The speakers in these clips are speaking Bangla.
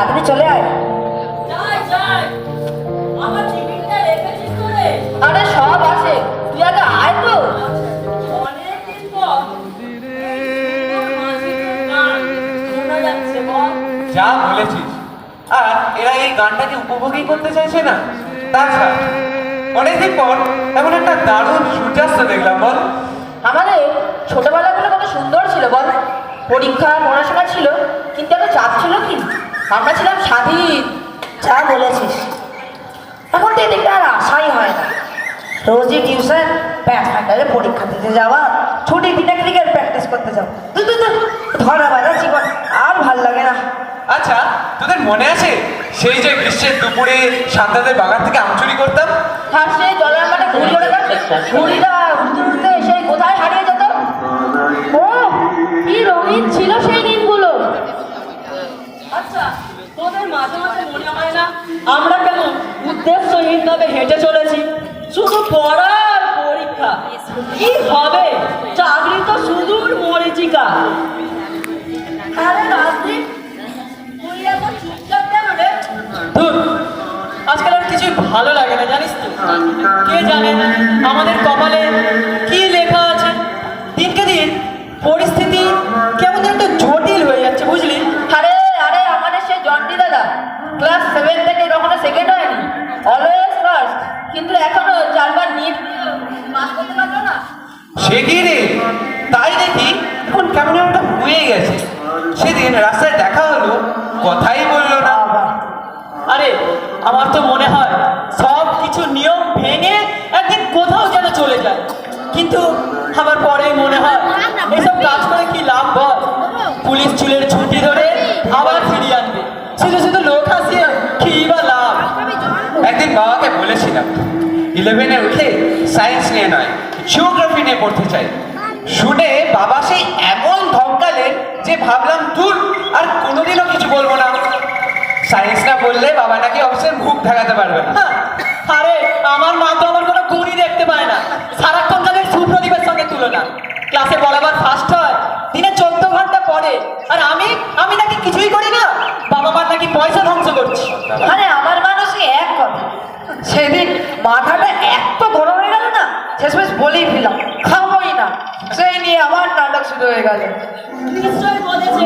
তাড়াতাড়ি চলে আয়। আরে সব আছে, তুই আগে আয় তো। যা বলেছিস। আর এরা এই গানটাকে উপভোগই করতে চাইছে না। তাছাড়া অনেকদিন পর এমন একটা দারুণ সূর্যাস্ত দেখলাম বল। আমাদের ছোটবেলাগুলো কত সুন্দর ছিল বল। পরীক্ষা পড়াশোনা ছিল, কিন্তু এত চাপ ছিল কি। আমরা ছিলাম স্বাধীন। যা বলেছিস। এখন তো এদিকটা আর আশাই হয় না। রোজই টিউশন, ব্যাটমিন্টনে পরীক্ষা দিতে যাওয়া, ছুটির দিনে ক্রিকেট প্র্যাকটিস করতে যাও। ধরা বাঁধা জীবন আর ভাল লাগে না। আচ্ছা, তোদের মনে আছে সেই যে গ্রীষ্মের দুপুরে সান্তাদের বাগান থেকে আম চুরি করতাম? আর সেই জলের মাঠে ঘুড়ি ওড়ে যাচ্ছে, ঘুড়িটা উড়তে উড়তে সেই কোথায় হারিয়ে যেত। ও কি রঙিন ছিল সেই দিনগুলো। আচ্ছা, তোদের মাঝে মাঝে মনে হয় না আমরা কেন উদ্দেশ্যহীনভাবে হেঁটে চলেছি? শুধু পড়ার পরীক্ষা, কি হবে? চাকরি তো সুদূর মরীচিকা। আরে রাজদীপ, তুই এত চুপচাপ কেন রে? ধুর, আজকাল আর কিছুই ভালো লাগে না জানিস তো। কে জানে আমাদের কপালে কি লেখা আছে। দিনকে দিন পরিস্থিতি কেমন যেন একটু জটিল হয়ে যাচ্ছে, বুঝলি? আরে আরে আমাদের সেই জন্টি দাদা ক্লাস 7 থেকে কখনো সেকেন্ড হয়নি, অলওয়েজ ফার্স্ট। কিন্তু এখনো 4বার নিট পাস করতে পারলো না। সে কি রে? তাই দেখি এখন কেমন একটা হয়ে গেছে। সেদিন রাস্তায় দেখা হলো, কথাই বললো না। আরে আমার তো মনে হয় সব কিছু নিয়ম ভেঙে একদিন কোথাও যেন চলে যায়। কিন্তু আবার পরেই মনে হয় এসব কাজ করে কি লাভ বল? পুলিশ চুলের ছুটি ধরে আবার ফিরিয়ে আনবে। শুধু শুধু লোক হাসিয়ে কি বা লাভ? একদিন বাবাকে বলেছিলাম 11-এ উঠে সায়েন্স নিয়ে নয়, জিওগ্রাফি নিয়ে পড়তে চাই। শুনে বাবা সেই এমন ধমকালেন যে ভাবলাম দূর, আর কোনোদিনও কিছু বলবো না। সায়েন্স না বললে বাবা নাকি অফিসের মুখ ঢাকাতে পারবে না। আরে আমার মা তো আমার কোনো গুণই দেখতে পায় না, সারাক্ষণ তাদের সুপ্রদীপের সঙ্গে তুলনা। ক্লাসে বরাবর ফার্স্ট হয়, দিনে 14 ঘন্টা পড়ে, আর আমি নাকি কিছুই করি না। বাবা মার নাকি পয়সা ধ্বংস করছি। আরে আমার মানুষই এক কথা। সেদিন মাথাটা এত গরম হয়ে গেল না, শেষমেশ বলেই ফেলাম খাবোই না। সেই নিয়ে আমার নাটক শুরু হয়ে গেল। নিশ্চয় বলেছে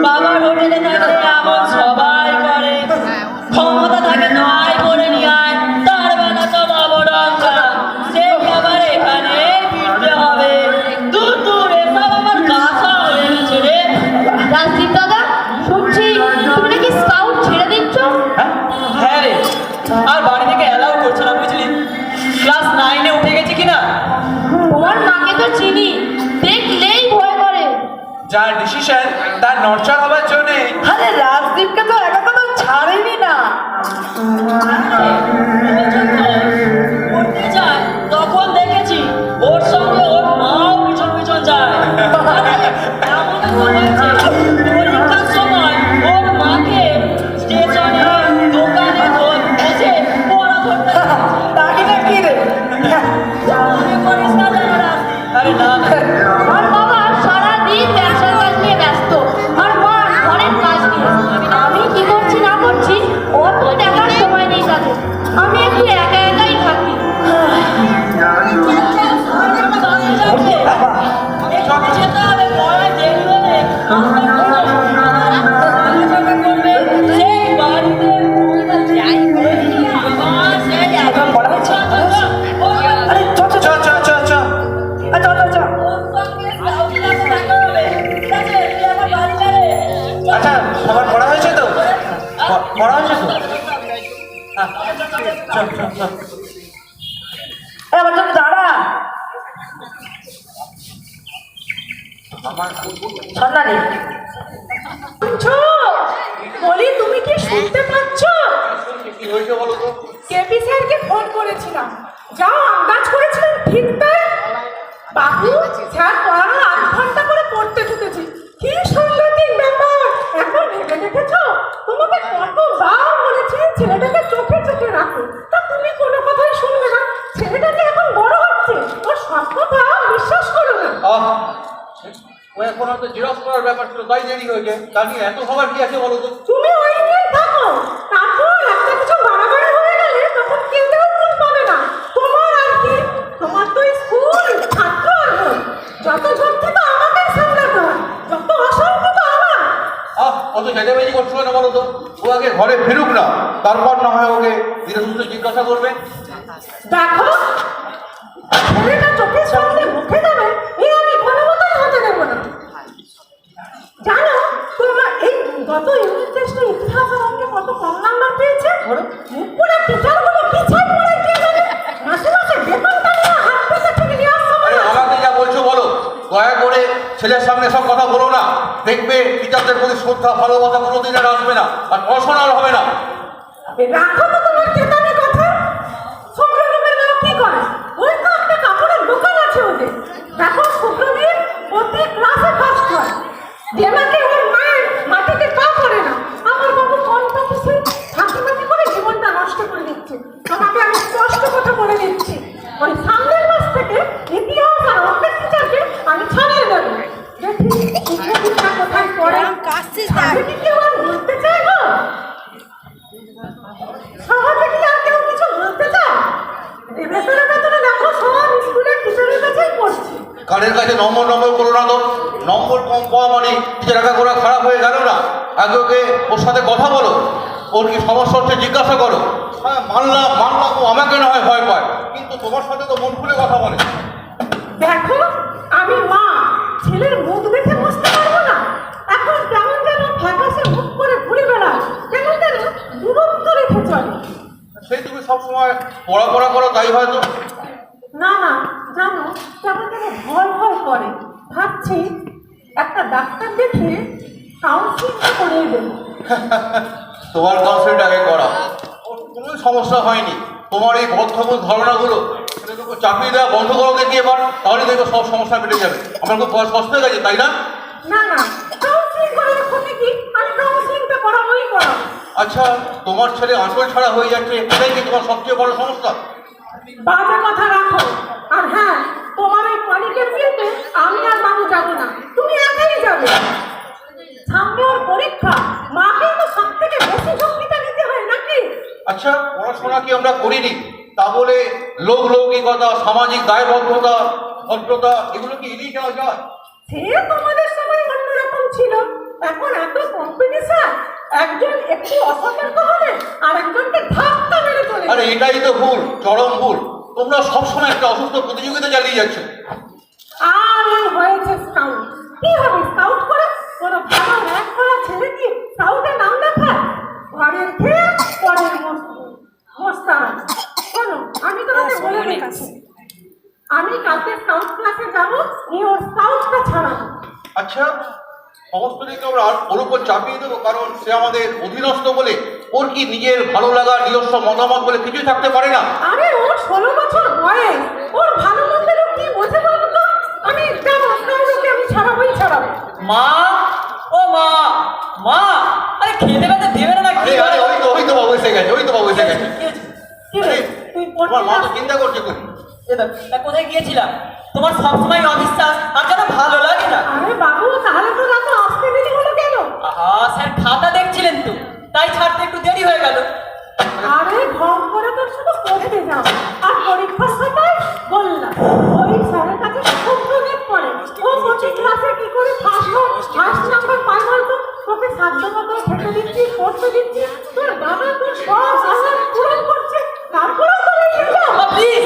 বাবার হোটেলে থাকলে এমন সবাই করে, ক্ষমতা থাকে তো আয় করে নিয়ে আয়, তার বেলা তো নবরঙ্গা। সে আবার এখানে ফিরতে হবে। দূর দূর এসব আমার কাঁচা হয়ে গেছে রে। রাজদীপ দাদা, শুনছি তুমি নাকি স্কাউট ছেড়ে দিচ্ছ। হ্যাঁ রে, আর বাড়ি থেকে অ্যালাউ করছে না, বুঝলি? ক্লাস 9-এ উঠে গেছি কিনা। তোমার মাকে তো চিনি, দেখলেই ভয় করে। যার ডিসিশন তার নড়চড় হবার জন্যে। আরে রাজদীপকে তো একা কথা ছাড়েনি না। পড়তে যায় তখন দেখেছি ওর সঙ্গে ওর মাও পিছন পিছন যায়। এমন হয়েছে পরীক্ষার সময় ওর মাকে স্টেশনে দোকানে বসে পড়া ধরতে। তাকে না কি রে? মনে করিস না যেন রাজদীপ। আরে না না, আর বাবা সারাদিন ব্যবসার কাজ নিয়ে ব্যস্ত, আর মা ঘরের কাজ নিয়ে। আমি কি করছি না করছি অত দেখার সময় নেই তাদের। আমি একটু একা একাই থাকি। যেতে হবে, পড়ায় দেরি হলে সেই বাড়িতে আবার সেই এখন পড়া হচ্ছে। আরে চ চ চ চ চ চ চ। চ চ চ। আচ্ছা, সবার পড়া হয়েছে তো? পড়া হয়েছে তো? হ্যাঁ, চল চল চল। আমার জন্য দাঁড়া। সন্ধানী বলি, তুমি কি শুনতে পাচ্ছ? কি হয়েছে বলো তো? কেপি স্যারকে ফোন করেছিলাম, যা আন্দাজ করেছিলাম ঠিক তাই। বাবু, স্যার পড়ানো 8 ঘন্টা করে পড়তে ঢুকেছি। কি সাংঘাতিক ব্যাপার! এখন ভেবে দেখেছ, তোমাকে কতবার বলেছি ছেলেটাকে চোখে চোখে রাখো, তা তুমি কোনো কথাই শুনবে না। ছেলেটাকে এখন বড় হচ্ছে, ওর সব কথা বিশ্বাস করো না। ও এখন হয়তো জেরক্স করার ব্যাপার ছিল, তাই দেরি হয়েছে। তা নিয়ে এত খবর কি আছে বলো তো? তুমি ওই নিয়ে থাকো। থেকে ঘরে ফিরুক না, তারপর না হয় ওকে ধীরে সুস্থে জিজ্ঞাসা করবে। দেখো, ছেলেটা চোখের সামনে মুখে দেবে এই আমি কোনো মতোই হতে দেবো না। জানো তোমার এই গত ইউনিট টেস্টে ইতিহাসের অঙ্কে কত কম নাম্বার পেয়েছে? মুখপুরা টিচারগুলো পিছায় পড়ে গিয়ে যাবে, মাসে মাসে বেতন টানিয়ে হাত পেতে থেকে নিয়ে আসতে আরে আমাকে যা বলছো বলো, দয়া করে ছেলের সামনে সব কথা বলো না। দেখবে টিচারদের প্রতি শ্রদ্ধা ভালোবাসা কোনোদিন আর আসবে না, আর পড়াশোনা আর হবে না। রাখো তো তোমার চেতানি কথা। শুক্রবীর মা কি করে? ওই তো একটা কাপড়ের দোকান আছে ওদের। দেখো শুক্রবীর প্রতি ক্লাসে ফার্স্ট হয়। দেবাকে ওর মায়ের মাটিতে পা করে না। আমার বাবু কোনটা কিছু হাঁটিমাটি করে জীবনটা নষ্ট করে দিচ্ছে। তোমাকে আমি স্পষ্ট কথা বলে দিচ্ছি, ওই সামনের মাস থেকে ইতিহাস আর অঙ্কের টিচারকে আমি ছাড়িয়ে দেবো। দেখি শিক্ষাবিদরা কোথায় পড়ে। আমি কি কেউ আর বলতে চাইবো? সহজে কি আর কেউ কিছু বলতে চায়? এই ভেতরে ভেতরে দেখো সব স্কুলের টিচারের কাছেই পড়ছি। কানের কাছে নম্বর করো না তো। নম্বর কম পাওয়া মানে টিচার একা করে খারাপ হয়ে গেল না। আগে ওকে ওর সাথে কথা বলো, ওর কি সমস্যা হচ্ছে জিজ্ঞাসা করো। হ্যাঁ মানলাম ও আমাকে না হয় ভয় পায়, কিন্তু তোমার সাথে তো মন খুলে কথা বলে। দেখো আমি মা, ছেলের মুখ দেখে বুঝতে পারবো না? এখন কেমন যেন ফ্যাকাশে মুখ করে ঘুরে বেড়ায়, কেমন যেন দূরত্ব রেখে চলে। সেই তুমি সবসময় পড়া করো তাই হয়তো। না না, জানো কেমন যেন ভয় ভয় করে। ভাবছি একটা ডাক্তার দেখে কাউন্সিলিংটা করিয়ে দেবো। তোমার কাউন্সিলিংটা আগে করা, ওর কোনো সমস্যা হয়নি। তোমার এই বদ্ধমূল ধারণাগুলো ছেলেকে চাকরি দেওয়া বন্ধ করো দেখি এবার, তাহলে দেখো সব সমস্যা মিটে যাবে। আমার খুব বয়স কষ্ট হয়ে গেছে তাই না? না না, কাউন্সিলিং করার ক্ষতি কি? আমি কাউন্সিলিংটা করাবোই করাবো। আচ্ছা, তোমার ছেলে আঁচল ছাড়া হয়ে যাচ্ছে, এটাই কি তোমার সবচেয়ে বড় সমস্যা? বাজে কথা রাখো। আর হ্যাঁ, তোমার এই কলিকের বিয়েতে আমি আর বাবু যাবো না, তুমি একাই যাবে। সামনে ওর পরীক্ষা, মাকেই তো সব থেকে বেশি ঝক্কিটা নিতে হয় নাকি? আচ্ছা, পড়াশোনা কি আমরা করিনি, তা বলে লৌকিকতা, সামাজিক দায়বদ্ধতা, ভদ্রতা এগুলো কি এড়িয়ে যাওয়া যায়? সে তোমাদের সময় অন্যরকম ছিল, এখন এত কম্পিটিশন, একজন একটু অসতর্ক হলে আর একজনকে ধাক্কা মেরে চলে আরে এটাই তো ভুল, চরম ভুল। তোমরা সবসময় একটা অসুস্থ প্রতিযোগিতা চালিয়ে যাচ্ছ। আর ওই হয়েছে স্কাউট। কি হবে স্কাউট করে? কোনো ভালো র্যাঙ্ক করা ছেলে কি স্কাউটে নাম লেখায়? ঘরের খেয়ে পরের মোস্তারা। শোনো, আমি তোমাকে বলে দিচ্ছি, আমি কালকে স্কাউট ক্লাসে যাবো, নিয়ে ওর স্কাউটটা ছাড়াবো। আচ্ছা, সমস্ত দিকে আমরা ওর উপর চাপিয়ে দেবো কারণ সে আমাদের অধীনস্থ বলে? ওর কি নিজের ভালো লাগা, নিজস্ব মতামত বলে কিছুই থাকতে পারে না? আরে ওর 16 বছর বয়স, ওর ভালো মন্দের কি বোঝে বলো তো? আমি যাবো, স্কাউটকে আমি ছাড়াবোই ছাড়াবো। মা, ও মা, মা, আরে খেতে পেতে দেবে না কি? আরে ওই তো বাবু এসে গেছে, কি রে? তুই তোমার মা তো চিন্তা করছে খুব। কোথায় গিয়েছিলাম? তোমার সবসময় অবিশ্বাস আর যেন ভালো লাগে না। আরে বাবু, তাহলে তো রাত আসতে দেরি হলো কেন? আহা, স্যার খাতা দেখছিলেন তো, তাই ছাড়তে একটু দেরি হয়ে গেল। আরে ঢং করে তো শুধু পড়তে যাও, আর পরীক্ষার খাতায় বললাম ওই স্যারের কাছে খুব প্রদীপ পড়ে। ও প্রতি ক্লাসে কি করে ফার্স্ট নাম্বার পায় বলতো? তোকে সাধ্য মতো খেতে দিচ্ছি, পড়তে দিচ্ছি, তোর বাবা তোর সব আশা পূরণ করছে, তারপরেও তো এই প্লিজ,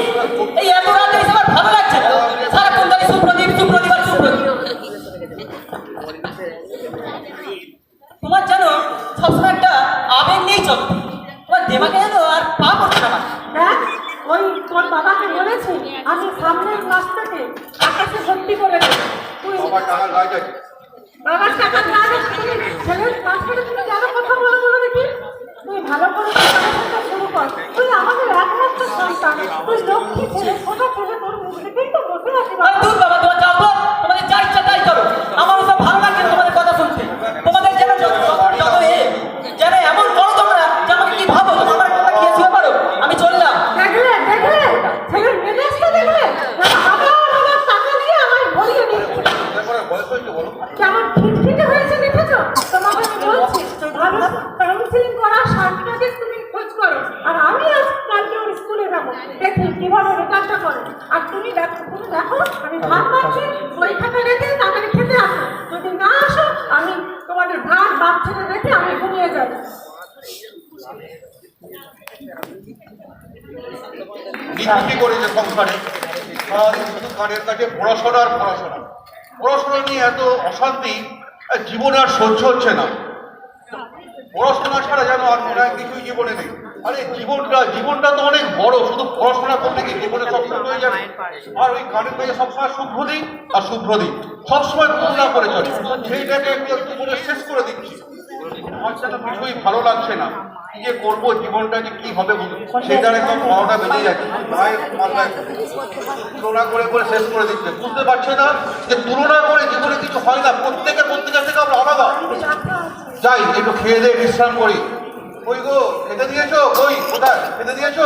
এই এত রাতে এসে আমার ভালো লাগছে না। সারাক্ষণ ধরে সুপ্রদীপ সুপ্রদীপ আর সুপ্রদীপ। তোমার জানো সবসময় একটা আবেগ নেই চল, তোমার দেমাকে জানো আর পা করছে না। দেখ, ওই তোর বাবাকে বলেছি আমি সামনের ক্লাস থেকে আকাশে ভর্তি করে দেবো। তুই বাবার টাকার গাছ আছে। বাবার টাকা না রেখে তুমি ছেলের ক্লাস থেকে তুমি কেন কথা বলো বলো দেখি? তুই ভালো করে পড়াশোনা শুরু কর, তুই আমাদের একমাত্র সন্তান, তুই লক্ষ্মী ছেলে, ছোট ছেলে, তোর মুখ দেখেই তো বসে আছি। আর দূর বাবা, তোমার যাও তো, তোমাদের যা ইচ্ছা তাই করো। আমার ওসব ভালো লাগছে না তোমাদের কথা শুনতে। তোমাদের যেন যেন এমন করো তোমরা যে আমাকে কি ভাবো, তোমার কথা খেয়েছিল পারো। আমি চললাম। দেখলে ছেলের মেজাজটা দেখলে? আবার আমার টাকা দিয়ে আমায় ভরিয়ে দিচ্ছে। তারপরে বয়স হয়েছে বলো। কেমন খিটখিটে হয়েছে দেখেছো? তোমাকে আমি বলছি ভালো কাউন্সিলিং করার সার্টিফিকেট তুমি খোঁজ করো, আর আমি আজ কালকে ওর স্কুলে যাবো, দেখি কিভাবে রেজাল্টটা করে। আর তুমি দেখো আমি ভাত পাচ্ছি, পরীক্ষাটা রেখে তাড়াতাড়ি খেতে আসো। যদি না আসো, আমি তোমাদের ভাত ছেড়ে রেখে আমি ঘুমিয়ে যাবো। কি করেছে সংসারে? সারাদিন শুধু কানের কাছে পড়াশোনা আর পড়াশোনা। পড়াশোনা নিয়ে এত অশান্তি, আর জীবনে আর সহ্য হচ্ছে না। পড়াশোনা ছাড়া যেন আর মনে হয় কিছুই জীবনে নেই। আরে জীবনটা তো অনেক বড়, শুধু পড়াশোনা করলে কি জীবনে সব শেষ হয়ে যাবে? আর ওই কানের কাছে সবসময় শুভ্রদিন আর শুভ্রদিন সবসময় তুলনা করে চলে, সেইটাকে একটু জীবনে শেষ করে দিচ্ছি। আমার যেন কিছুই ভালো লাগছে না। কি যে করবো, জীবনটা যে কি হবে সেটার একদম ভালোটা বেরিয়ে যাচ্ছে। মাথায় তুলনা করে করে শেষ করে দিচ্ছে। বুঝতে পারছে না যে তুলনা করে জীবনে কিছু হয় না। প্রত্যেকের থেকে আমরা আলাদা। যাই একটু খেয়ে দিয়ে বিশ্রাম করি। ওই গো, খেতে দিয়েছো? ওই কোথায় খেতে দিয়েছো?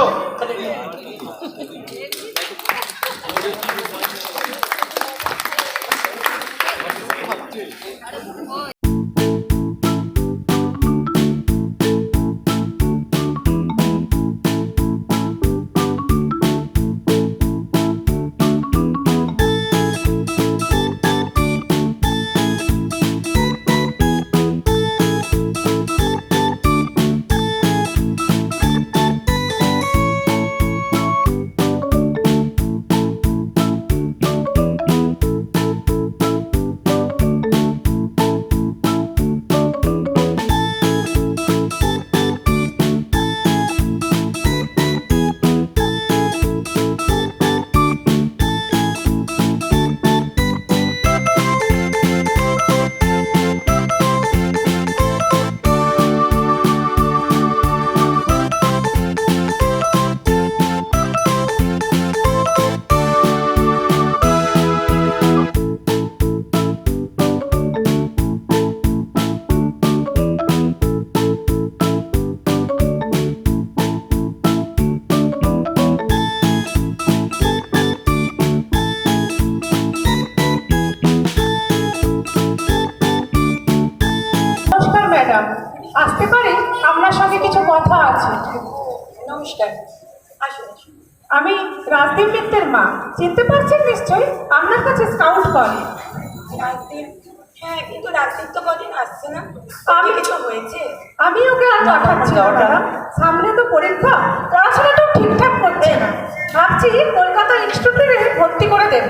আসতে পারি? আপনার সঙ্গে কিছু কথা আছে। নমস্কার, আসুন আসুন। আমি রাজদীপ মিত্রের মা, চিনতে পারছেন নিশ্চয়ই? আপনার কাছে স্কাউট করে। রাজদীপ? হ্যাঁ, কিন্তু রাজদীপ তো কদিন আসছে না। আমি কিছু হয়েছে? আমি ওকে আর পাঠাচ্ছি না ম্যাডাম। সামনে তো পরীক্ষা, পড়াশোনাটাও ঠিকঠাক করছে না। ভাবছি কলকাতা ইনস্টিটিউটে ভর্তি করে দেব।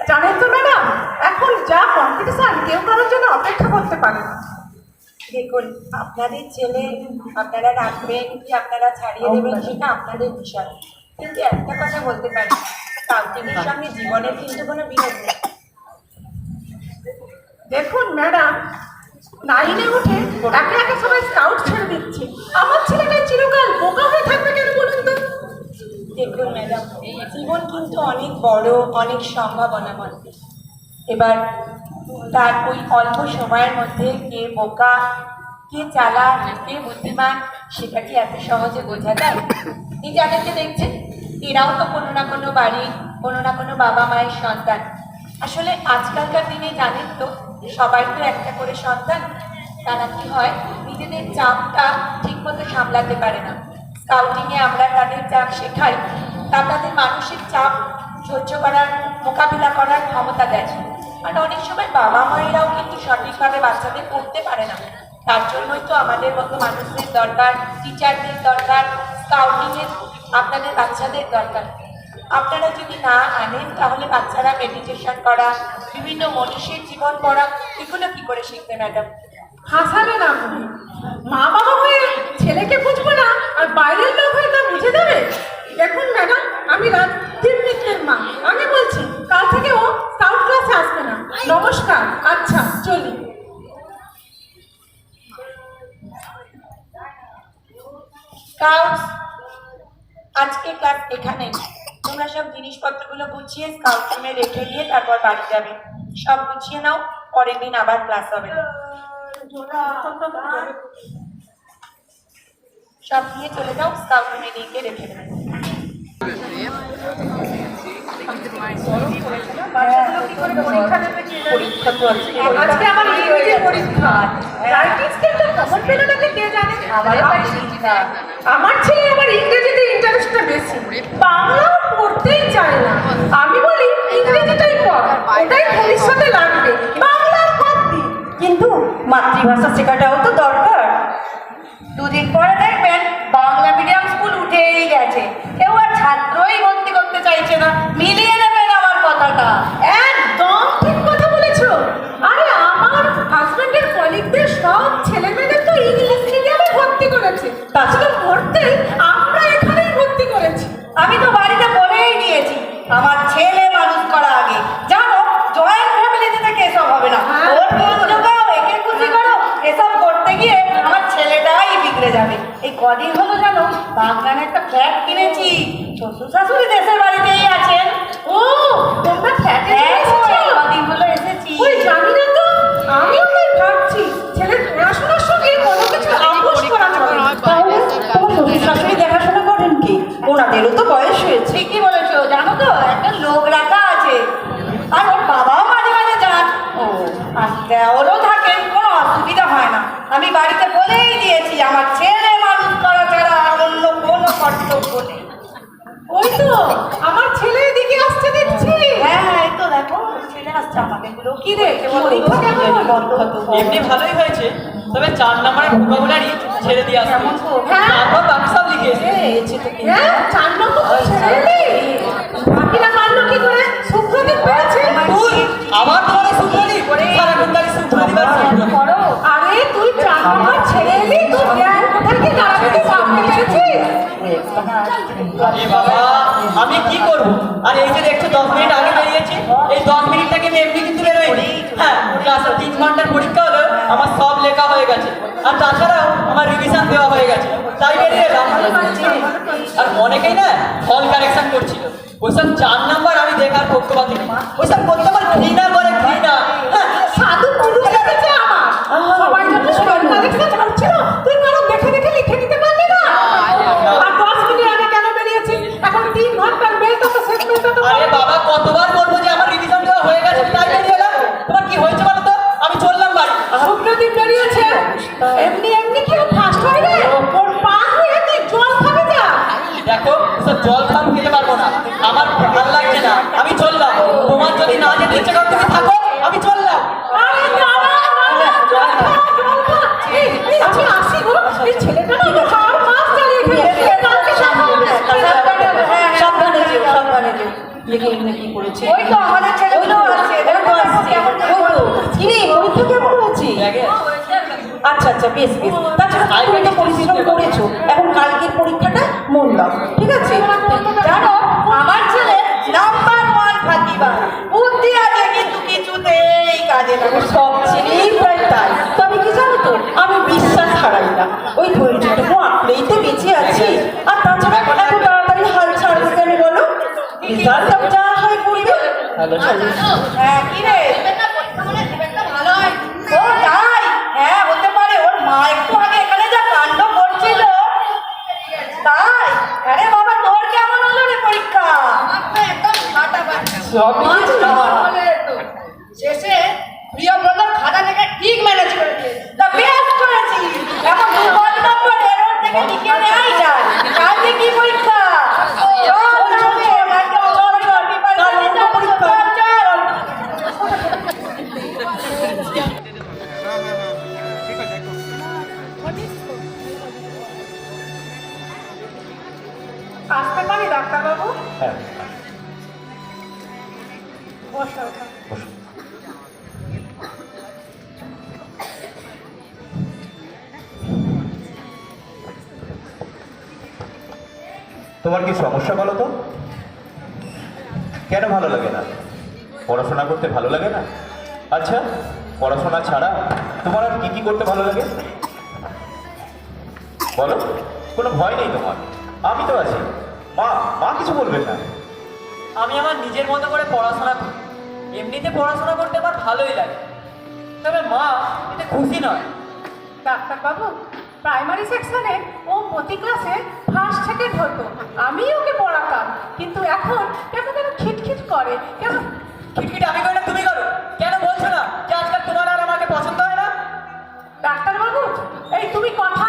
জানেন তো ম্যাডাম, এখন যা কম্পিটিশন, কেউ কারোর জন্য অপেক্ষা করতে পারে না। দেখুন, আপনাদের ছেলে আপনারা রাখবেন কি আপনারা ছাড়িয়ে দেবেন সেটা আপনাদের বিষয়। কিন্তু একটা কথা বলতে পারি, স্কাউটিংয়ের সঙ্গে জীবনের কিন্তু কোনো বিরোধ নেই। দেখুন ম্যাডাম, 9-এ উঠে একে একে সবাই স্কাউট ছেড়ে দিচ্ছে। আমার ছেলেটা চিরকাল বোকা হয়ে থাকবে কেন বলুন তো? দেখুন ম্যাডাম, জীবন কিন্তু অনেক বড়, অনেক সম্ভাবনাময়। এবার তার ওই অল্প সময়ের মধ্যে কে বোকা, কে চালাক, কে বুদ্ধিমান, সেটা কি এত সহজে বোঝা যায়? এই যাদেরকে দেখছেন, এরাও তো কোনো না কোনো বাড়ি, কোনো না কোনো বাবা মায়ের সন্তান। আসলে আজকালকার দিনে জানেন তো, সবাই তো একটা করে সন্তান। তারা কি হয়, নিজেদের চাপটা ঠিকমতো সামলাতে পারে না। স্কাউটিংয়ে আমরা তাদের চাপ শেখাই, তা তাদের মানসিক চাপ সহ্য করার, মোকাবিলা করার ক্ষমতা দেয়। আর অনেক সময় বাবা মায়েরাও কিন্তু সঠিকভাবে বাচ্চাদের পড়তে পারে না। তার জন্যই তো আমাদের মতো মানুষদের দরকার, টিচারদের দরকার, স্কাউটিংয়ের আপনাদের বাচ্চাদের দরকার। আপনারা যদি না আনেন তাহলে বাচ্চারা মেডিটেশন করা, বিভিন্ন মনীষীর জীবন পড়া, এগুলো কি করে শিখবে ম্যাডাম? হাসাবে না আপনি। মা বাবা হয়ে ছেলেকে বুঝবো না আর বাইরের লোক হয়ে তা বুঝে দেবে? দেখুন ম্যাডাম, আমি রাজদীপ মিত্রের মা। আমি বলছি কাল থেকে ও স্কাউট ক্লাসে আসবে না। নমস্কার। আচ্ছা, চলি। স্কাউটস, আজকে ক্লাস এখানেই। তোমরা সব জিনিসপত্রগুলো গুছিয়ে স্কাউট রুমে রেখে দিয়ে তারপর বাড়ি যাবে। সব গুছিয়ে নাও, পরের দিন আবার ক্লাস হবে। সব নিয়ে চলে যাও, স্কাউট রুমে নিয়ে গিয়ে রেখে দেবে। পরীক্ষা তো আজকে আমার ইংরেজি পরীক্ষা। রাইটিং স্কিলটা কমন পেল নাকি কে জানে? আমার ছেলে আবার ইংরেজিতে ইন্টারেস্টটা বেশি, বাংলা পড়তেই চায় না। আমি বলি ইংরেজিটাই পড়, ওটাই ভবিষ্যতে লাগবে, বাংলা বাদ দি। কিন্তু মাতৃভাষা শেখাটাও তো দরকার। 2 দিন পরে দেখবেন মিলিয়ে নেবেন আমার কথাটা। একদম ঠিক কথা বলেছো। আরে আমার হাজবেন্ডের কলিগদের সব ছেলে মেয়েদের তো ইংলিশ মিডিয়ামে ভর্তি করেছে, তাছাড়া পড়তে আমরা এখানেই ভর্তি করেছি। আমি তো বাড়িতে বলেই দিয়েছি আমার ছেলে মানুষ করা আগে। জানো জয়েন্ট ফ্যামিলিতে থেকে এসব হবে না। হ্যাঁ। ওর বন্ধু গাও, একে খুশি করো, এসব করতে গিয়ে আমার ছেলেটাই বিগড়ে যাবে। এই কদিন হলো জানো বাগানে একটা ফ্ল্যাট কিনেছি। শ্বশুর শাশুড়ি দেশের বাড়িতেই আছেন। ও তোমরা ফ্ল্যাটে কদিন হলো এসেছি। ওই জানি না তো, আমিও তাই ভাবছি ছেলের পড়াশোনার সঙ্গে কোনো কিছু আপোষ করা যাবে না। তাহলে তোমার শ্বশুর শাশুড়ি দেখাশোনা করেন কি? ওনাদেরও তো বয়স হয়েছে। ঠিকই বলেছো। জানো তো একটা লোক রাখা আছে, আর ওর বাবাও মাঝে মাঝে যান। ও আচ্ছা, ওরও থাকেন, কোনো অসুবিধা হয় না। আমি বাড়িতে বলেই দিয়েছি আমার ছেলে মানুষ করা ছাড়া আর অন্য কোনো কর্তব্য নেই। ওই তো আমার ছেলে এদিকে আসছে দেখছি। হ্যাঁ হ্যাঁ, এই তো দেখো ছেলে আসছে আমাদের গুলো। কি রে পরীক্ষা কেমন? এমনি ভালোই হয়েছে, তবে 4 নম্বরের ভোকাবুলারি ছেড়ে দিয়ে আসবে। হ্যাঁ। তারপর বাকি সব লিখেছে। হ্যাঁ 4 নম্বর তো ছেড়ে এলি। বাকিরা মানলো কি করে? সুপ্রদীপ পেয়েছে। তুই আবার তোমার সুপ্রদীপ সারাক্ষণ খালি সুপ্রদীপ আর সুপ্রদীপ। করো। আরে তুই 4 নম্বর ছেড়ে এলি, তোর জ্ঞান কোথায় কি দাঁড়াতে ভাবতে পেরেছিস? এ বাবা, আমি কি করব? আর এই যে দেখছো 10 মিনিট আগে বেরিয়েছি, এই 10 মিনিটটাকে আমি এমনি কিন্তু বেরোয়নি। হ্যাঁ, ক্লাসে 3 ঘন্টার পরীক্ষা হলো, আমার সব লেখা হয়ে গেছে, আর তাছাড়াও আমার রিভিশন দেওয়া হয়ে গেছে, তাই বেরিয়ে এলাম। আর অনেকেই না ফল কারেকশন করছিল, ওইসব 4 নাম্বার আমি দেখার পক্ষপাতি না। ওইসব করতে আমার ঘৃণা করে, ঘৃণা। হ্যাঁ, সাধু পুরুষ লেগেছে আমার। সবাই যখন স্কুল কালেকশন করছিল, তুই কারো দেখে দেখে লিখে নিতে পারলি না? আর 10 মিনিট আগে কেন বেরিয়েছিস? এখন 3 ঘন্টার বেলটা তো শেষ করতে তো আরে বাবা, কতবার বলবো যে আমার রিভিশন দেওয়া হয়ে গেছে, তাই বেরিয়ে এলাম। তোমার কি হয়েছে বলো তো? আমি চললাম বাড়ি। সুপ্রদীপ বেরিয়েছে। এমনি এমনি কেউ ফার্স্ট হয় রে? ওর পা হয়ে তুই জল খাবে যা। দেখো, ওসব জল খাম খেতে পারবো না, আমার ভালো লাগছে না, আমি চললাম। তোমার যদি না যেতে ইচ্ছে করে তুমি থাকো, আমি চললাম। আরে দাঁড়া, দাঁড়া, জল খা, জল খা। এই, আমি আসি গো। এই ছেলেটা না আমার হাড় মাস চালিয়ে ফেলেছে। কালকে সামনে সাবধানে যেও, সাবধানে যেও। লিখে লিখে কি করেছে? ওই তো আমাদের ছেলেগুলো আছে। দেখো কেমন কি রে, পরীক্ষা কেমন হয়েছে? ব্যাগে আচ্ছা আচ্ছা, বেশ বেশ। তাছাড়া তুমি তো পরিশ্রম করেছো, এখন কালকের পরীক্ষাটা মন দাও, ঠিক আছে? জানো আমার ছেলে নাম্বার 1 ফাঁকিবাজ। বুদ্ধি আছে কিন্তু কিছুতেই কাজে না। সব ছেলেই প্রায় তাই। তবে কি জানো তো, আমি বিশ্বাস হারাই না। ওই ধৈর্যটুকু আঁকড়েই তো বেঁচে আছি। আর তাছাড়া এত তাড়াতাড়ি হাল ছাড়বো কেন বলো? রেজাল্ট যা হয় করবে। হ্যাঁ কি রে, ভালো হয়। ও তাই? হ্যাঁ হতে পারে। ওর মা একটু আগে এখানে যা কাণ্ড করছিল তাই। আরে বাবা, তোর কেমন হলো রে পরীক্ষা? শেষে প্রিয় ব্রদার খাতা থেকে ঠিক ম্যানেজ করে দিয়েছে। তা বেশ করেছি। এখন 2 নম্বর এরর থেকে লিখে নেওয়াই যায়। কালকে কি পরীক্ষা? চল, চল, চল, একদম চল, চল, পেপার নিয়ে চল, চল, চল। আসতে পারি ডাক্তারবাবু? হ্যাঁ, বসো। বসুন। তোমার কি সমস্যা বলো তো? কেন ভালো লাগে না? পড়াশোনা করতে ভালো লাগে না? আচ্ছা, পড়াশোনা ছাড়া তোমার আর কি কি করতে ভালো লাগে বলো? কোনো ভয় নেই তোমার, আমি তো আছি। মা মা কিছু বলবেন না। আমি আমার নিজের মতো করে পড়াশোনা করি, এমনিতে পড়াশোনা করতে আমার ভালোই লাগে, তবে মা এতে খুশি নয়। ডাক্তারবাবু, প্রাইমারি সেকশনে ও প্রতি ক্লাসে ফার্স্ট সেকেন্ড হতো। আমি ওকে পড়াতাম, কিন্তু এখন কেন কেন খিটখিট করে কেন? খিটখিট আমি করি না, তুমি করো। কেন বলছো না যে আজকাল তোমার আর আমাকে পছন্দ হয় না? ডাক্তারবাবু, এই তুমি কথা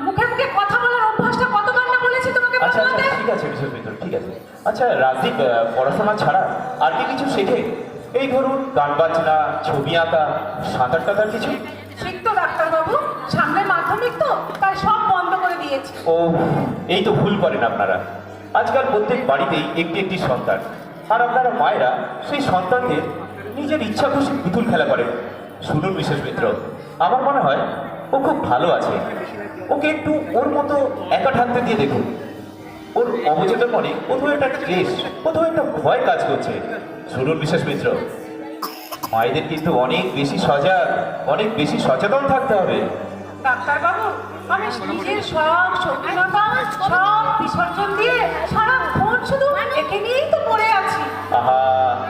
মুখে মুখে কথা বলার অভ্যাসটা কতবার না বলেছি তোমাকে আচ্ছা আচ্ছা, বদলাতে? ঠিক আছে বিশ্বর ভিতর, ঠিক আছে। আচ্ছা রাজদীপ, পড়াশোনা ছাড়া আর কি কিছু শেখে? এই ধরুন গান বাজনা, ছবি আঁকা, সাঁতার টাতার কিছু? শিখতো ডাক্তারবাবু, সামনে মাধ্যমিক তো, তাই সব বন্ধ করে দিয়েছি। ও, এই তো ভুল করেন আপনারা। আজকাল প্রত্যেক বাড়িতেই একটি একটি সন্তান, আর আপনারা মায়েরা সেই সন্তানদের নিজের ইচ্ছা খুশি পুতুল খেলা করেন। শুনুন বিশেষ মিত্র, আমার মনে হয় ও খুব ভালো আছে। ওকে একটু ওর মতো একা থাকতে দিয়ে দেখুন। ওর অবচেতন মনে কোথাও একটা ক্লেশ, কোথাও একটা ভয় কাজ করছে। শুনুন বিশেষ মিত্র, মায়েদের কিন্তু অনেক বেশি সজাগ, অনেক বেশি সচেতন থাকতে হবে। ডাক্তারবাবু, আমি নিজের সব সত্যতা সব বিসর্জন দিয়ে সারাক্ষণ শুধু একে নিয়েই তো পড়ে আছি। আহা,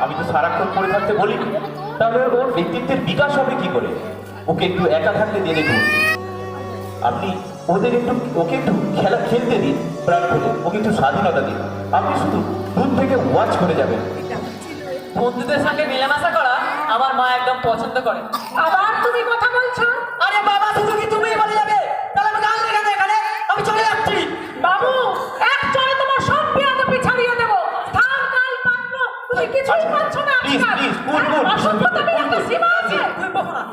আমি তো সারাক্ষণ পড়ে থাকতে বলিনি, তাহলে ওর ব্যক্তিত্বের বিকাশ হবে কি করে? ওকে একটু একা থাকতে দিয়ে দেখুন। আপনি ওকে একটু খেলা খেলতে দিন প্রাণ খুলে, ওকে একটু স্বাধীনতা দিন। আপনি শুধু দূর থেকে ওয়াচ করে যাবেন। বন্ধুদের সঙ্গে মেলামেশা করা আমার মা একদম পছন্দ করে। আবার তুমি কথা বলছো? আরে বাবা, শুধু কি তুমি বলে যাবে? তাহলে আমি গান লেখাতে এখানে আমি চলে যাচ্ছি। বাবু, এক চড়ে তোমার সব বিয়াদবি ছাড়িয়ে দেবো। স্থান কাল পাত্র তুমি কিছুই পাচ্ছ না। Please, please, cool, cool. অসভ্যতার একটা সীমা আছে। তুমি বসো না।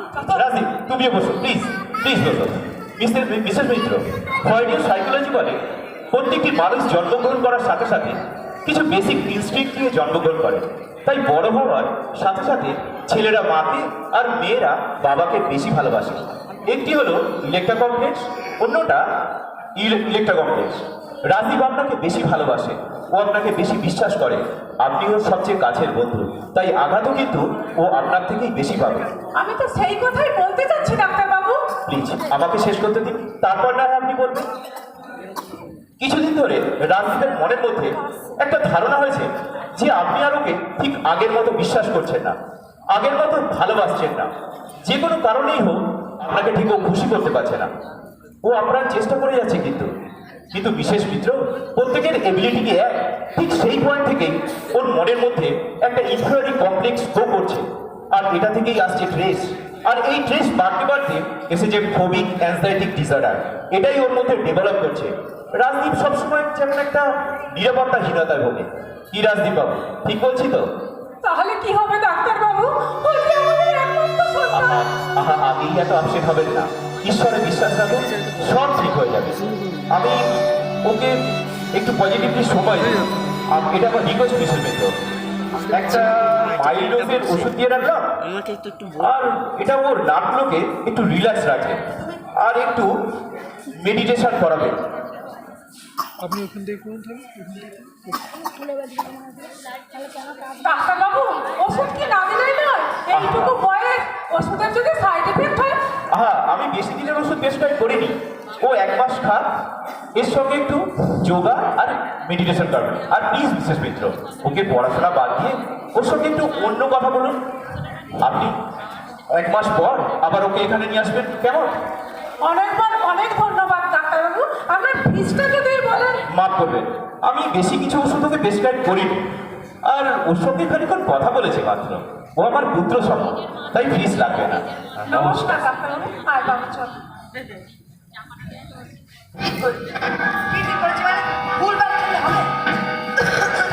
রাজি, তুমিও বসো, প্লিজ প্লিজ বসো। মিসেস মিত্র, ফ্রয়েডিয়ান সাইকোলজি বলে প্রত্যেকটি মানুষ জন্মগ্রহণ করার সাথে সাথে কিছু বেসিক ইনস্টিংক্ট নিয়ে জন্মগ্রহণ করে। তাই বড় হওয়ার সাথে সাথে ছেলেরা মাকে আর মেয়েরা বাবাকে বেশি ভালোবাসে। একটি হলো ইলেক্ট্রা কমপ্লেক্স, অন্যটা ইলেক্ট্রা কমপ্লেক্স। রাজীব আপনাকে বেশি ভালোবাসে, ও আপনাকে বেশি বিশ্বাস করে। আপনি ওর সবচেয়ে কাছের বন্ধু, তাই আঘাতও কিন্তু ও আপনার থেকেই বেশি পাবে। আমি তো সেই কথাই বলতে চাচ্ছি ডাক্তারবাবু। প্লিজ আমাকে শেষ করতে দিন, তারপর না হয় আপনি বলবেন। কিছুদিন ধরে রাজদীপের মনের মধ্যে একটা ধারণা হয়েছে যে আপনি আর ওকে ঠিক আগের মতো বিশ্বাস করছেন না, আগের মতো ভালোবাসছেন না। যে কোনো কারণেই হোক আপনাকে ঠিক ও খুশি করতে পারছে না। ও আপনার চেষ্টা করে যাচ্ছে কিন্তু কিন্তু বিশেষ মিত্র, প্রত্যেকের এবিলিটিকে এক, ঠিক সেই পয়েন্ট থেকেই ওর মনের মধ্যে একটা ইনফিরিয়রিটি কমপ্লেক্স গ্রো করছে। আর এটা থেকেই আসছে ট্রেস, আর এই ট্রেস বাড়তে বাড়তে এসেছে ফোবিক অ্যাংজাইটি ডিসঅর্ডার। এটাই ওর মধ্যে ডেভেলপ করছে। রাজদীপ সবসময় যেমন একটা নিরাপত্তাহীনতায় ভোগে। কি রাজদীপ বাবু, ঠিক বলছি তো? তাহলে কি হবে ডাক্তারবাবু? ওই যে আমাদের একমাত্র সন্তান। আগেই এত আপসেট হবেন না। ঈশ্বরে বিশ্বাস রাখুন, সব ঠিক হয়ে যাবে। আমি ওকে একটু পজিটিভলি সময় দিই। এটা আমার রিকোয়েস্ট বিশেষ মিত্র। একটা মাইল্ড ডোজের ওষুধ দিয়ে রাখলাম, আর এটা ওর নাকগুলোকে একটু রিল্যাক্স রাখে, আর একটু মেডিটেশন করাবে। ডাক্তারবাবু, ওষুধ কি না দিলেই নয়? এইটুকু বয়স ওষুধের যদি সাইড এফেক্ট হয়? আমি বেশি দিনের ওষুধ প্রেসক্রাইব করিনি। ও 1 মাস খাক, এর সঙ্গে একটু যোগা আর মেডিটেশন করবে। আর প্লিজ বিশেষ মিত্র, ওকে পড়াশোনা বাদ দিয়ে ওর সঙ্গে একটু অন্য কথা বলুন। আপনি 1 মাস পর আবার ওকে এখানে নিয়ে আসবেন, কেমন? অনেক ধন্যবাদ ডাক্তারবাবু। আপনার ফিসটা যদি বলেন। মাফ করবেন, আমি বেশি কিছু ওষুধ ওকে প্রেসক্রাইব করিনি। আর ওর সঙ্গে খানিক্ষণ কথা বলেছে মাত্র। ও আমার পুত্র সম, তাই ফিস লাগবে না। নমস্কার ডাক্তারবাবু। আর বাবু চল।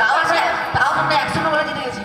তাও তোমরা 100 বলে জিতে গেছি।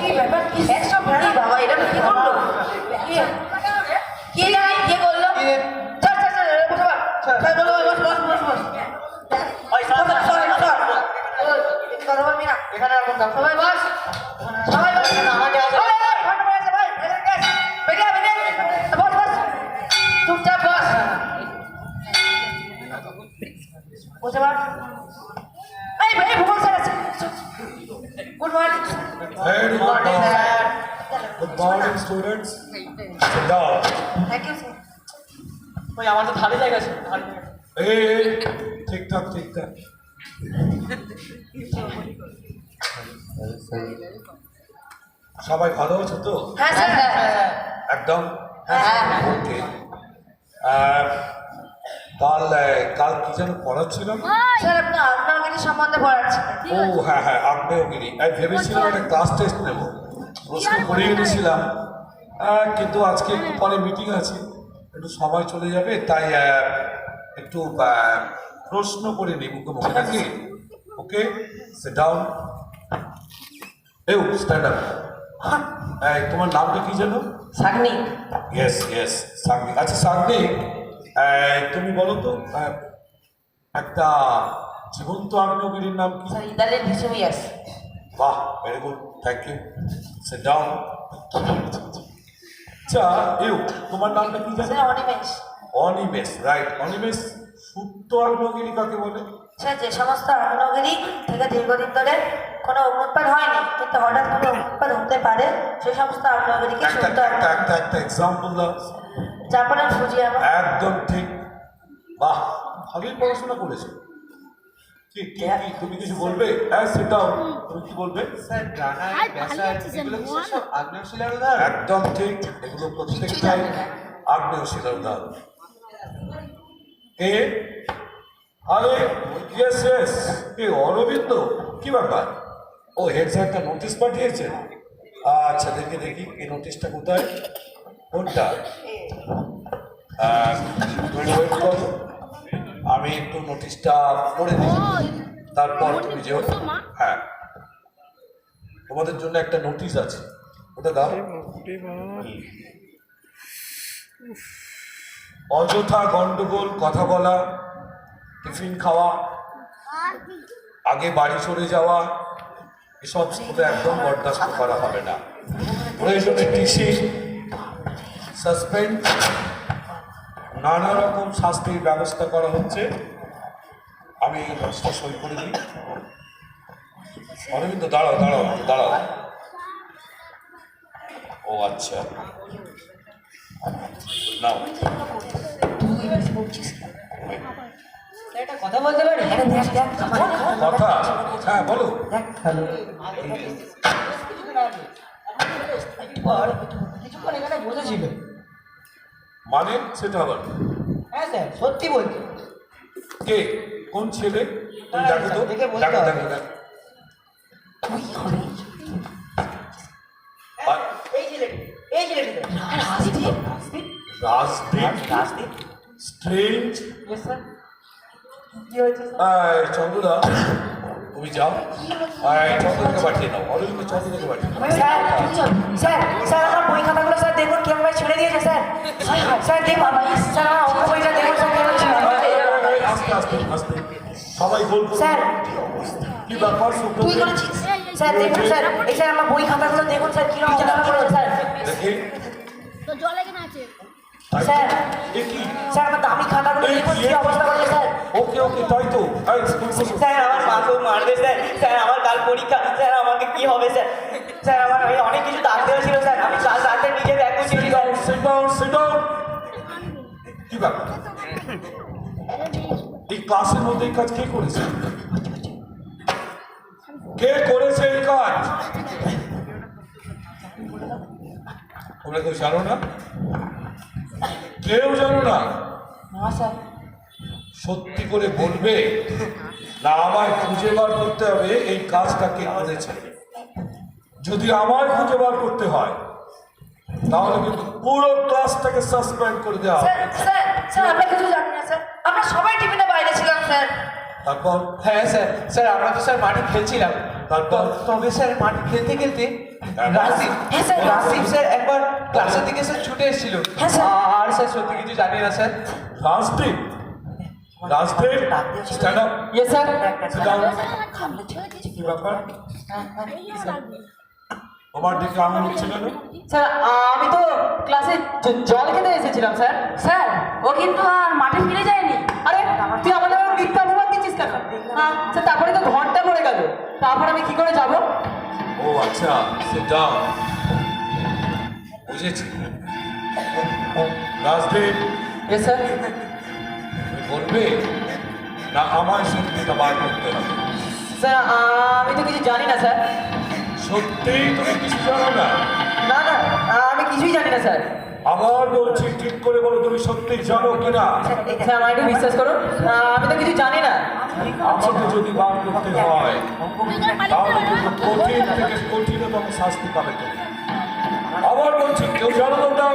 কি ব্যাপার? কি একশো প্রাণী বাবা, এটা কি করলো? কি জানি কে করলো? চল চল চল, বসো বাবা। চল বলো, বস বস বস বস। ওই সর সর সর সর। কথা বলবি না। এখানে আর কোন সবাই বস। সবাই বস। আমাকে আছে। ওই ওই ভালো করে আছে ভাই। এদিকে আস। বেরিয়ে বেরিয়ে। বস বস। চুপচাপ বস। বসে বস। এই ভাই ভুবন স্যার আছে। Good morning. Very good morning. Good morning, students. Sit down. Thank you sir. ওই আমার তো ভালো জায়গা আছে। Hey, ঠিকঠাক ঠিকঠাক। সবাই ভালো আছো তো? হ্যাঁ স্যার। একদম হ্যাঁ। ওকে। কাল কি যেন পড়াচ্ছিল? স্যার আপনার আগ্নেয়গিরি সম্বন্ধে পড়াচ্ছি। ও হ্যাঁ হ্যাঁ, আগ্নেয়গিরি। আমি ভেবেছিলাম একটা ক্লাস টেস্ট নেব, প্রশ্ন করিয়ে এনেছিলাম, কিন্তু আজকে একটু পরে মিটিং আছে, একটু সময় চলে যাবে, তাই একটু প্রশ্ন করে নিই মুখে মুখে নাকি? Okay, sit down. Stand up. তোমার নামটা কি জানো? সাগনি। Yes yes, Sagnik. আচ্ছা সাগনিক, তুমি বলো তো একটা জীবন্ত আগ্নেয়গিরির নাম কি? স্যার ইতালির ভেসুভিয়াস। বাহ, very good, thank you. Sit down. আচ্ছা তোমার নামটা কি জানো? স্যার অনিমেষ। অনিমেষ, রাইট। অনিমেষ, সুপ্ত আগ্নেয়গিরি কাকে বলে? স্যার যে সমস্ত আগ্নেয়গিরি থেকে দীর্ঘদিন ধরে কোনো অগ্নুৎপাত হয়নি কিন্তু হঠাৎ কোনো অগ্নুৎপাত হতে পারে, সেই সমস্ত আগ্নেয়গিরিকে একটা সুপ্ত একটা একটা একটা এক্সাম্পল দাও। জাপানের ফুজিয়ামা। একদম ঠিক। বাহ, ভালোই পড়াশোনা করেছো। কি কি কি তুমি কিছু বলবে? হ্যাঁ, সিট ডাউন। তুমি কি বলবে? স্যার গ্রানাইট, ব্যাসাল্ট এগুলো কি সব আগ্নেয়শিলার উদাহরণ? একদম ঠিক, এগুলো প্রত্যেকটাই আগ্নেয়শিলার উদাহরণ। আরে ইয়েস ইয়েস, অরবিন্দ, কি ব্যাপার? ও হেড স্যার একটা নোটিশ পাঠিয়েছেন। আচ্ছা, দেখি দেখি এই নোটিশটা কোথায়, কোনটা? ওয়েট করো, আমি একটু নোটিশটা পড়ে দিই, তারপর তুমি যেও। হ্যাঁ, তোমাদের জন্য একটা নোটিশ আছে, ওটা দাও। অযথা গন্ডগোল, কথা বলা, টিফিন খাওয়া, আগে বাড়ি চলে যাওয়া, এসব স্কুলে একদম বরদাস্ত করা হবে না। প্রয়োজনে টিসি, সাসপেন্ড, নানা রকম শাস্তির ব্যবস্থা করা হচ্ছে। আমি নোটিশটা সই করে দিই। অরবিন্দ, দাঁড়াও দাঁড়াও দাঁড়াও। ও আচ্ছা, নাও। একটা কথা বলতে পারি? কথা? হ্যাঁ, বলো। কিছুক্ষণ এখানে বসেছিল। মানে সেটা আবার হ্যাঁ স্যার, সত্যি বলছি। কে, কোন ছেলে? তুমি দেখো তো, দেখে বলতে দেখো হবে। দেখো দেখো। এই ছেলেটি, এই ছেলেটি রাজদীপ স্ট্রেঞ্জ। কি হয়েছে? চন্দ্রদা, তুমি যাও, চন্দ্রকে পাঠিয়ে দাও। অরবিন্দ, চন্দ্রকে পাঠিয়ে দাও। স্যার স্যার স্যার আমার বই খাতাগুলো স্যার দেখুন কিভাবে ছেড়ে দিয়েছে স্যার। স্যার দেখুন স্যার আমার অঙ্ক বইটা দেখুন স্যার কিভাবে ছেড়ে দিয়েছে। আস্তে আস্তে আস্তে, সবাই বলবো। স্যার কি ব্যাপার? তুই করেছিস স্যার, দেখুন স্যার, এই স্যার আমার বই খাতাগুলো দেখুন স্যার কিরকম অবস্থা করেছে স্যার। দেখি তো জলে কেন আছে? স্যার এ কি? স্যার আমার দামি খাতাগুলো দেখুন কি অবস্থা করেছে স্যার। ওকে ওকে, তাই তো। স্কুল স্যার আমার মাকেও মারবে স্যার। স্যার আমার কাল পরীক্ষা, স্যার আমাকে কি হবে স্যার? স্যার আমার অনেক কিছু দাগ দেওয়া ছিল স্যার, আমি কাল রাতে নিজে ব্যাগ গুছিয়েছি স্যার। sit down. কি ব্যাপার? এই ক্লাসের মধ্যে এই কাজ কে করেছে? কে করেছে এই কাজ? তোমরা কেউ জানো না? কেউ জানো না? না স্যার। সত্যি করে বলবে, না আমায় খুঁজে বার করতে হবে এই কাজটা কে করেছে? যদি আমায় খুঁজে বার করতে হয় তাহলে কিন্তু পুরো ক্লাসটাকে সাসপেন্ড করে দেওয়া হবে। স্যার স্যার স্যার আমরা কিছু জানি না স্যার, আমরা সবাই টিফিনে বাইরে ছিলাম স্যার। তারপর হ্যাঁ স্যার, স্যার আমরা তো স্যার মাঠে খেলছিলাম। তারপর? তবে স্যার মাঠে খেলতে খেলতে রাসিফ, হ্যাঁ স্যার, রাসিফ স্যার একবার ক্লাসের দিকে স্যার ছুটে এসেছিল। হ্যাঁ, স্যার। আর স্যার সত্যি কিছু জানি না sir. Rajdeep, Rajdeep, stand up. Yes sir. Sit down. কি ব্যাপার? তোমার দিকে আঙুল উঠছে কেন? স্যার আমি তো ক্লাসে জল খেতে এসেছিলাম স্যার। স্যার ও কিন্তু আর মাঠে ফিরে যায়নি। আরে তুই আমাদের মিথ্যা অপবাদ দিচ্ছিস কেন? হ্যাঁ স্যার, তারপরে তো ঘন্টা পড়ে গেল, তারপর আমি কি করে যাব? ও আচ্ছা, sit down. বুঝেছি। Rajdeep, yes sir. তুমি বলবে না আমায় সত্যিটা বার করতে হবে? স্যার আমি তো কিছু জানি না স্যার। সত্যিই তুমি কিছু জানো না? না না, আমি কিছুই জানি না স্যার। আবার বলছি, ঠিক করে বলো তুমি সত্যি জানো কিনা? স্যার আমার একটু বিশ্বাস করুন, আমি তো কিছু জানি না। আমাকে যদি বার করতে হয় তাহলে কিন্তু কঠিন থেকে কঠিনতম শাস্তি পাবে তুমি। আবার বলছি, কেউ জানো তোমরা?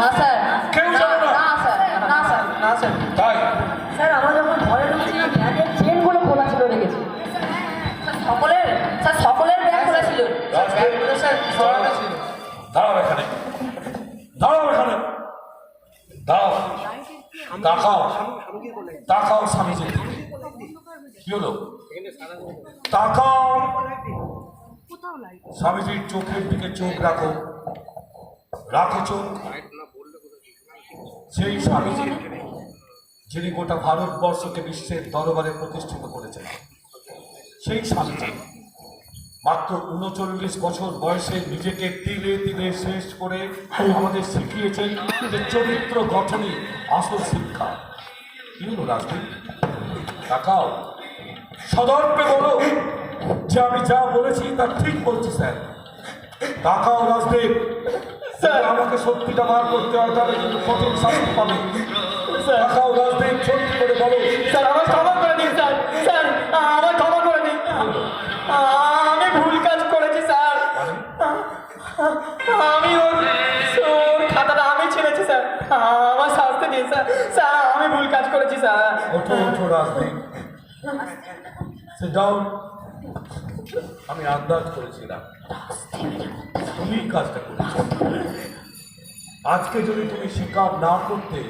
না স্যার। কেউ জানো না? না স্যার, না স্যার, না স্যার। তাই স্যার আমরা যখন ঘরে ঢুকছিলাম ব্যাগের চেনগুলো খোলা ছিল দেখেছি। সকলের ব্যাগ খোলা ছিল। রাজদীপ, স্যার সরানো ছিল। দাঁড়াও এখানে, দাঁড়াও এখানে, দাঁড়াও, তাকাও, তাকাও স্বামীজির দিকে। কি হলো? তাকাও, স্বামীজির চোখের দিকে চোখ রাখো, রাখো চোখ। সেই স্বামীজি যিনি গোটা ভারতবর্ষকে বিশ্বের দরবারে প্রতিষ্ঠিত করেছেন, সেই স্বামীজি মাত্র 39 বছর বয়সে নিজেকে তিলে তিলে শেষ করে আমাদের শিখিয়েছেন যে চরিত্র গঠনই আসল শিক্ষা। কি হলো রাজদীপ? তাকাও, সদর্পে বলো যে আমি যা বলেছি তা ঠিক বলছি স্যার। তাকাও রাজদীপ, স্যার আমাকে সত্যিটা বার করতে হয়, তাহলে কিন্তু কঠিন শাস্তি পাবে। তাকাও রাজদীপ, সত্যি করে বলো। স্যার আমার ক্ষমা করে দিন স্যার। স্যার আমার ক্ষমা করে দিন। আমি ভুল কাজ করেছি স্যার। আমি ওর খাতাটা আমি ছেড়েছি স্যার। আমার শাস্তি দিন স্যার। স্যার আমি ভুল কাজ করেছি স্যার। ওঠো ওঠো রাজদীপ, Sit down. আমি আন্দাজ করেছিলাম তুমি কাজটা করেছো। আজকে যদি তুমি স্বীকার না করতে,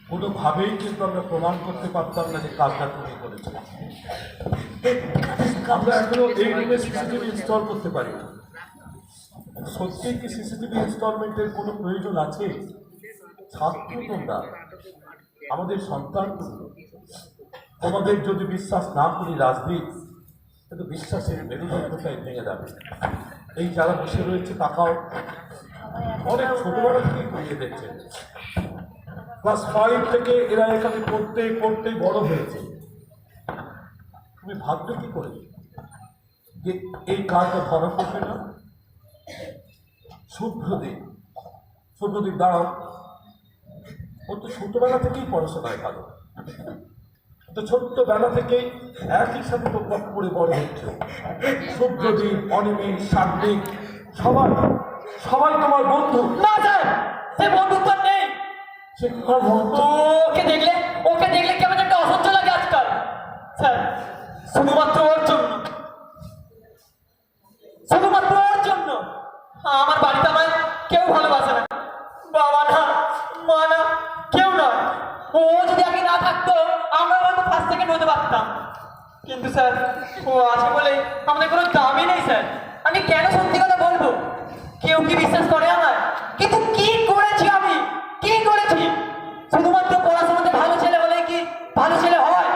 কোনোভাবেই কিন্তু আমরা প্রমাণ করতে পারতাম না যে কাজটা তুমি করেছো। আমরা এখনো এই রুমে সিসিটিভি ইনস্টল করতে পারি না। সত্যি কি সিসিটিভি ইনস্টলমেন্টের কোনো প্রয়োজন আছে? ছাত্র তোমরা, আমাদের সন্তান, তোমাদের যদি বিশ্বাস না করি রাজদীপ, কিন্তু বিশ্বাসের মেরুদণ্ডটাই ভেঙে যাবে। এই যারা বসে রয়েছে তাকাও, অনেক ছোটবেলা থেকেই করিয়ে দিচ্ছে। ক্লাস 5 থেকে এরা এখানে পড়তে পড়তে বড় হয়েছে। তুমি ভাববে কি করে যে এই কাজটা ধরা পড়বে না? শুভ্রদীপ, শুভ্রদীপ দাঁড়াও। ও তো ছোটবেলা থেকেই পড়াশোনায় ভালো, তো ছোট্টবেলা থেকেই একই সাথে তো পড়ে বড় হচ্ছে। শুভ্রদীপ, অনিমেষ, সাগ্নিক, সবাই সবাই তোমার বন্ধু। না স্যার, সে বন্ধুত্ব নেই। সে তোমার বন্ধু। ওকে দেখলে কেমন একটা অসহ্য লাগে আজকাল স্যার। শুধুমাত্র ওর জন্য, শুধুমাত্র ওর জন্য আমার বাড়িতে আমায় কেউ ভালোবাসে না। বাবা না, মা না, কেউ নয়। ও যদি আগে না থাকতো আমরা হয়তো ফার্স্ট সেকেন্ড হতে পারতাম। কিন্তু স্যার ও আছে বলে আমাদের কোনো দামই নেই স্যার। আমি কেন সত্যি কথা বলবো? কেউ কি বিশ্বাস করে আমার? কিন্তু কি করেছি আমি? কি করেছি? শুধুমাত্র পড়াশোনাতে ভালো ছেলে হলে কি ভালো ছেলে হয়?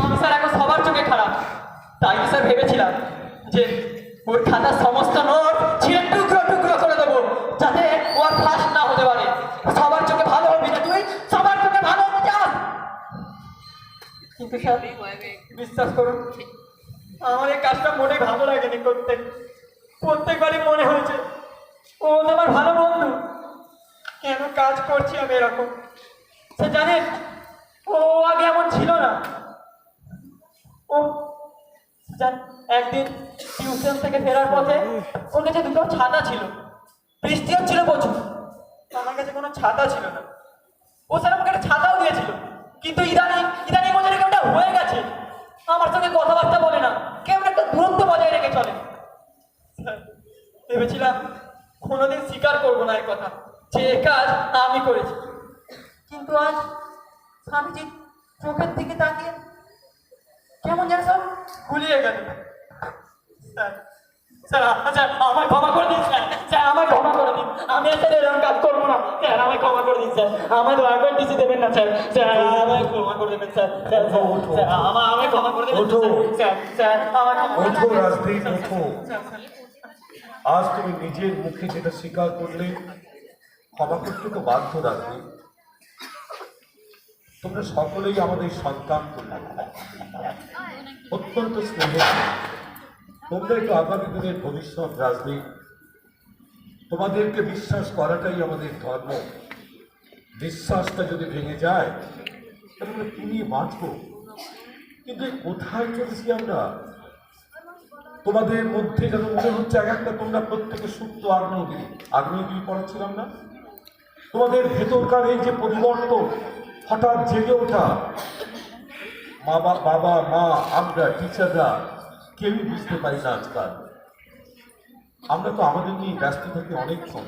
আমি স্যার এখন সবার চোখে খারাপ। তাই স্যার ভেবেছিলাম যে ওর খাতার সমস্ত নোট ছিঁড়ে টুকরো টুকরো করে দেবো, যাতে ও আর ফার্স্ট না হতে পারে। সবার চোখে ভালো হবি না তুই, সবার চোখে ভালো হতে চাস। কিন্তু স্যার বিশ্বাস করুন, আমার এই কাজটা মনে ভালো লাগেনি করতে। প্রত্যেকবারই মনে হয়েছে ও তো আমার ভালো বন্ধু, কেন কাজ করছি আমি এরকম। সে জানেন ও আগে এমন ছিল না। ও জান, একদিন টিউশন থেকে ফেরার পথে ওর কাছে দুটো ছাতা ছিল। বৃষ্টি হচ্ছিল প্রচুর, আমার কাছে কোনো ছাতা ছিল না। ও স্যার আমাকে একটা ছাতাও দিয়েছিল, কিন্তু ইদানিং ইদানিং ওদের একটা হয়ে গেছে, আমার সঙ্গে কথাবার্তা বলে না, কেমন একটা দূরত্ব বজায় রেখে চলে। স্যার, ভেবেছিলাম কোনোদিন স্বীকার করবো না এই কথা যে এ কাজ আমি করেছি, কিন্তু আজ স্বামীজির চোখের দিকে তাকিয়ে কেমন যেন সব গুলিয়ে গেল। স্যার, স্যার, স্যার, আমায় ক্ষমা করে দিন স্যার, স্যার, আমায় ক্ষমা করে দিন, আমি আর স্যার এরকম কাজ করবো না, স্যার, আমায় ক্ষমা করে দিন স্যার, আমায় দয়া করে টিসি দেবেন না স্যার, স্যার, আমায় ক্ষমা করে দেবেন স্যার, স্যার, স্যার, আমায় ক্ষমা করে দেবেন স্যার, স্যার, আমায় ক্ষমা করে ওঠো দেবেন রাজদীপ, ওঠো। Sir, sir. আজ তুমি নিজের মুখে যেটা স্বীকার করলে, ক্ষমা করতে তো বাধ্য রাজদীপ। তোমরা সকলেই আমাদের সন্তান, তোমরা অত্যন্ত স্নেহের। তোমরা একটু আগামী দিনের ভবিষ্যৎ রাজদীপ। তোমাদেরকে বিশ্বাস করাটাই আমাদের ধর্ম। বিশ্বাসটা যদি ভেঙে যায় তাহলে তুমি বাঁচবো, কিন্তু এই কোথায় চলেছি আমরা? তোমাদের মধ্যে যেন মনে হচ্ছে এক একটা তোমরা প্রত্যেকে সুপ্ত আগ্নেয়গিরি। আগ্নেয়গিরি পড়াচ্ছিলাম না? তোমাদের ভেতরকার এই যে পরিবর্তন, হঠাৎ জেগে ওঠা, বাবা মা আমরা টিচাররা কেউই বুঝতে পারি না আজকাল। আমরা তো আমাদের নিয়ে ব্যস্ত থাকি অনেকক্ষণ,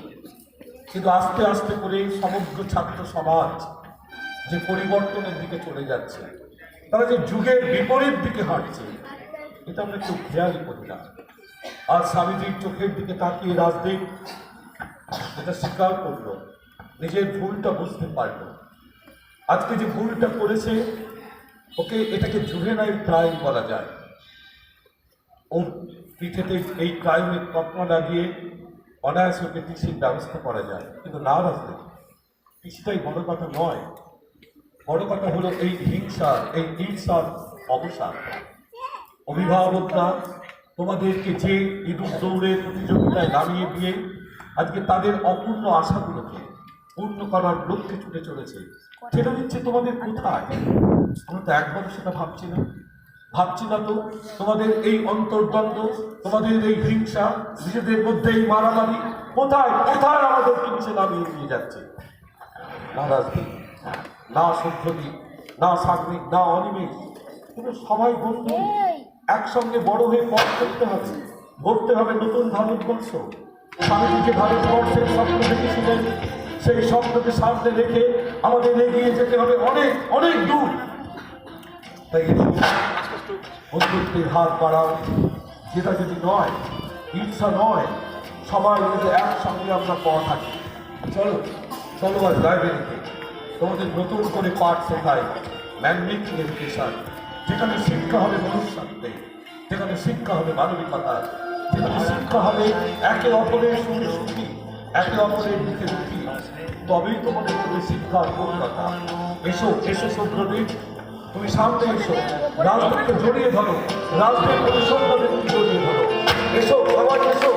কিন্তু আস্তে আস্তে করে সমগ্র ছাত্র সমাজ যে পরিবর্তনের দিকে চলে যাচ্ছে, তারা যে যুগের বিপরীত দিকে হাঁটছে, এটা আমরা কেউ খেয়ালই করি না। আর স্বামীজির চোখের দিকে তাকিয়ে রাজদীপ এটা স্বীকার করলো, নিজের ভুলটা বুঝতে পারলো। আজকে যে ভুলটা করেছে, ওকে এটাকে জুভেনাইল ক্রাইম বলা যায়। ওর পিঠেতে এই ক্রাইমের তকমা লাগিয়ে অনায়াসে ওকে টিসির ব্যবস্থা করা যায়, কিন্তু না রাজদীপ, টিসিটাই বড় কথা নয়। বড় কথা হলো এই হিংসার, এই হিংসার অবসান। অভিভাবকরা তোমাদেরকে যে ইঁদুর দৌড়ের প্রতিযোগিতায় নামিয়ে দিয়ে আজকে তাদের অপূর্ণ আশাগুলোকে পূর্ণ করার লক্ষ্যে ছুটে চলেছে, সেটা দিচ্ছে তোমাদের কোথায়? আমরা তো একবারও সেটা ভাবছি না তো। তোমাদের এই অন্তর্দ্বন্দ্ব, তোমাদের এই হিংসা, নিজেদের মধ্যে এই মারামারি কোথায় কোথায় আমাদেরকে নিচে নামিয়ে নিয়ে যাচ্ছে? না রাজদীপ, না শুদ্ধদীপ, না সাগ্নিক, না অনিমেষ, কিন্তু সবাই বন্ধু, একসঙ্গে বড় হয়ে পথ করতে হবে, গড়তে হবে নতুন ভারতবর্ষ। স্বামীজি যে ভারতবর্ষের স্বপ্ন দেখেছিলেন, সেই স্বপ্নকে সামনে রেখে আমাদের এগিয়ে যেতে হবে অনেক অনেক দূর। তাই বন্ধুত্বের হাত বাড়াও, যেটা যদি নয়, হিংসা নয়, সবাই মিলে একসঙ্গে আমরা পথ হাঁটি। চলো চলো আজ লাইব্রেরিতে তোমাদের নতুন করে পাঠ শেখায়, ম্যান মেকিং এডুকেশন, যেখানে শিক্ষা হবে মনুষ্যত্বে, যেখানে শিক্ষা হবে মানবিকতা, যেখানে শিক্ষা হবে একে অপরের সঙ্গে সুখী, একে অপরের মুখে দুঃখী। তবেই তোমাদের মধ্যে শিক্ষার পূর্ণতা। এসো এসো সুব্রদীপ, তুমি সামনে এসো, রাজদীপকে জড়িয়ে ধরো, রাজদীপ প্রতিশোধকে জড়িয়ে ধরো। এসো সবাই এসো।